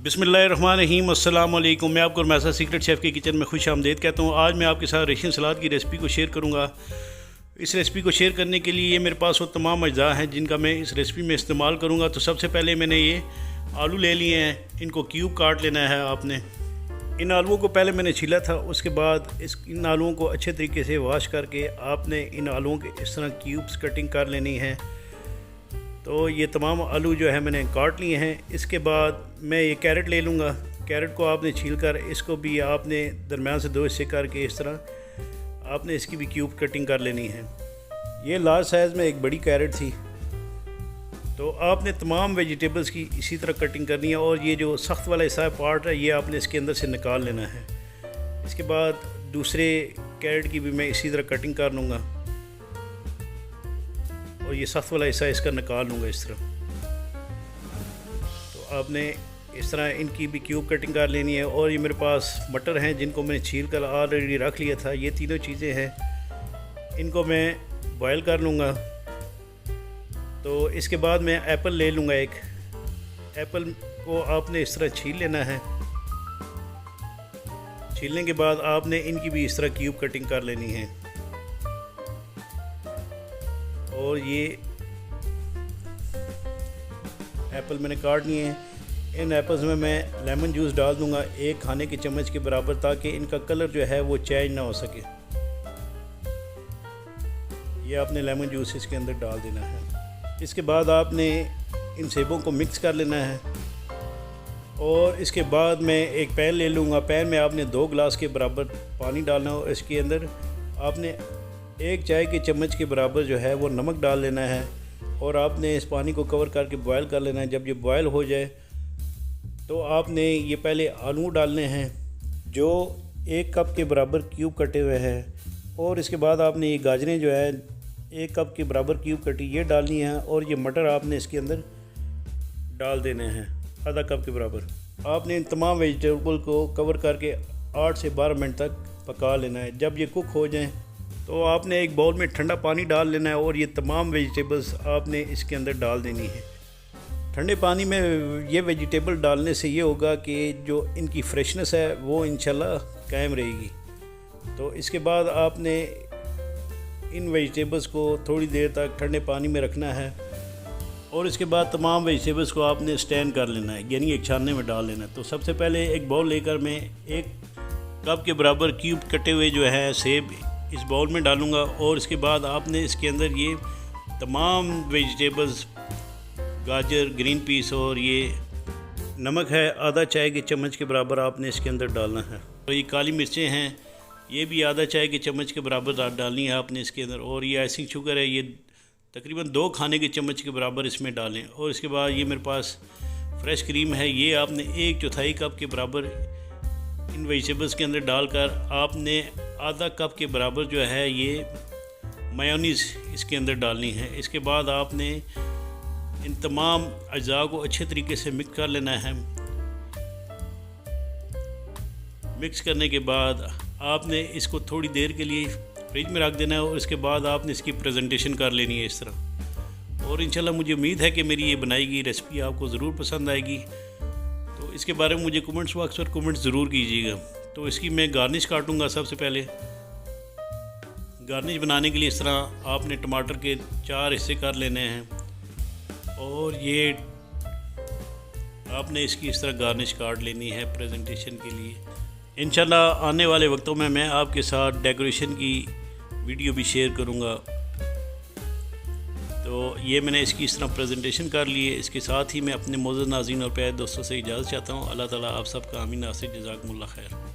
बिस्मिल्लाहिर्रहमानिर्रहीम अस्सलाम वालेकुम। मैं आपको मैसा सीक्रेट शेफ़ के किचन में खुश आमदीद कहता हूँ। आज मैं आपके साथ रेशम सलाद की रेसिपी को शेयर करूँगा। इस रेसिपी को शेयर करने के लिए मेरे पास वो तमाम अज्जा हैं जिनका मैं इस रेसिपी में इस्तेमाल करूँगा। तो सबसे पहले मैंने ये आलू ले लिए हैं, इनको क्यूब काट लेना है आपने। इन आलूओं को पहले मैंने छीला था, उसके बाद इन आलूओं को अच्छे तरीके से वॉश करके आपने इन आलूओं के इस तरह क्यूब्स कटिंग कर लेनी है। तो ये तमाम आलू जो है मैंने काट लिए हैं। इसके बाद मैं ये कैरेट ले लूँगा। कैरेट को आपने छील कर इसको भी आपने दरमियान से दो हिस्से करके इस तरह आपने इसकी भी क्यूब कटिंग कर लेनी है। ये लार्ज साइज़ में एक बड़ी कैरेट थी। तो आपने तमाम वेजिटेबल्स की इसी तरह कटिंग करनी है और ये जो सख्त वाला हिस्सा पार्ट है ये आपने इसके अंदर से निकाल लेना है। इसके बाद दूसरे कैरेट की भी मैं इसी तरह कटिंग कर लूँगा और ये सख्त वाला हिस्सा इसका निकाल लूँगा इस तरह। तो आपने इस तरह इनकी भी क्यूब कटिंग कर लेनी है। और ये मेरे पास मटर हैं जिनको मैंने छील कर ऑलरेडी रख लिया था। ये तीनों चीज़ें हैं, इनको मैं बॉयल कर लूँगा। तो इसके बाद मैं एप्पल ले लूँगा। एक एप्पल को आपने इस तरह छील लेना है। छीलने के बाद आपने इनकी भी इस तरह क्यूब कटिंग कर लेनी है। और ये एप्पल मैंने काट लिए हैं। इन एप्पल्स में मैं लेमन जूस डाल दूंगा 1 खाने के चम्मच के बराबर, ताकि इनका कलर जो है वो चेंज ना हो सके। ये आपने लेमन जूस इसके अंदर डाल देना है। इसके बाद आपने इन सेबों को मिक्स कर लेना है। और इसके बाद मैं एक पैन ले लूँगा। पैन में आपने 2 गिलास के बराबर पानी डालना हो। इसके अंदर आपने 1 चाय के चम्मच के बराबर जो है वो नमक डाल लेना है और आपने इस पानी को कवर करके बॉयल कर लेना है। जब ये बॉयल हो जाए तो आपने ये पहले आलू डालने हैं जो 1 कप के बराबर क्यूब कटे हुए हैं। और इसके बाद आपने ये गाजरें जो है 1 कप के बराबर क्यूब कटी ये डालनी है। और ये मटर आपने इसके अंदर डाल देने हैं आधा कप के बराबर। आपने इन तमाम वेजिटेबल को कवर करके 8 से 12 मिनट तक पका लेना है। जब ये कुक हो जाएँ तो आपने एक बाउल में ठंडा पानी डाल लेना है और ये तमाम वेजिटेबल्स आपने इसके अंदर डाल देनी है। ठंडे पानी में ये वेजिटेबल डालने से ये होगा कि जो इनकी फ्रेशनेस है वो इंशाल्लाह कायम रहेगी। तो इसके बाद आपने इन वेजिटेबल्स को थोड़ी देर तक ठंडे पानी में रखना है। और इसके बाद तमाम वेजिटेबल्स को आपने स्टैंड कर लेना है, यानी एक छानने में डाल लेना है। तो सबसे पहले एक बाउल लेकर मैं 1 कप के बराबर क्यूब कटे हुए जो है सेब इस बाउल में डालूँगा। और इसके बाद आपने इसके अंदर ये तमाम वेजिटेबल्स, गाजर, ग्रीन पीस और ये नमक है आधा चाय के चम्मच के बराबर आपने इसके अंदर डालना है। तो ये काली मिर्चें हैं, ये भी आधा चाय के चम्मच के बराबर डालनी है आपने इसके अंदर। और ये आइसिंग शुगर है, ये तकरीबन 2 खाने के चम्मच के बराबर इसमें डालें। और इसके बाद ये मेरे पास फ्रेश क्रीम है, ये आपने 1/4 कप के बराबर इन वेजिटेबल्स के अंदर डालकर आपने आधा कप के बराबर जो है ये मेयोनीज़ इसके अंदर डालनी है। इसके बाद आपने इन तमाम अज्जा को अच्छे तरीके से मिक्स कर लेना है। मिक्स करने के बाद आपने इसको थोड़ी देर के लिए फ्रिज में रख देना है। और इसके बाद आपने इसकी प्रेजेंटेशन कर लेनी है इस तरह। और इंशाल्लाह मुझे उम्मीद है कि मेरी ये बनाई गई रेसिपी आपको ज़रूर पसंद आएगी। तो इसके बारे में मुझे कमेंट्स बॉक्स पर कमेंट ज़रूर कीजिएगा। तो इसकी मैं गार्निश काटूँगा। सबसे पहले गार्निश बनाने के लिए इस तरह आपने टमाटर के 4 हिस्से कर लेने हैं और ये आपने इसकी इस तरह गार्निश काट लेनी है प्रेजेंटेशन के लिए। इंशाल्लाह आने वाले वक्तों में मैं आपके साथ डेकोरेशन की वीडियो भी शेयर करूँगा। तो ये मैंने इसकी इस तरह प्रेजेंटेशन कर ली है। इसके साथ ही मैं अपने मौजूद नाज़रीन और प्यारे दोस्तों से इजाज़त चाहता हूँ। अल्लाह ताला आप सबका आमीन नासिर, जज़ाकुमुल्लाह खैर।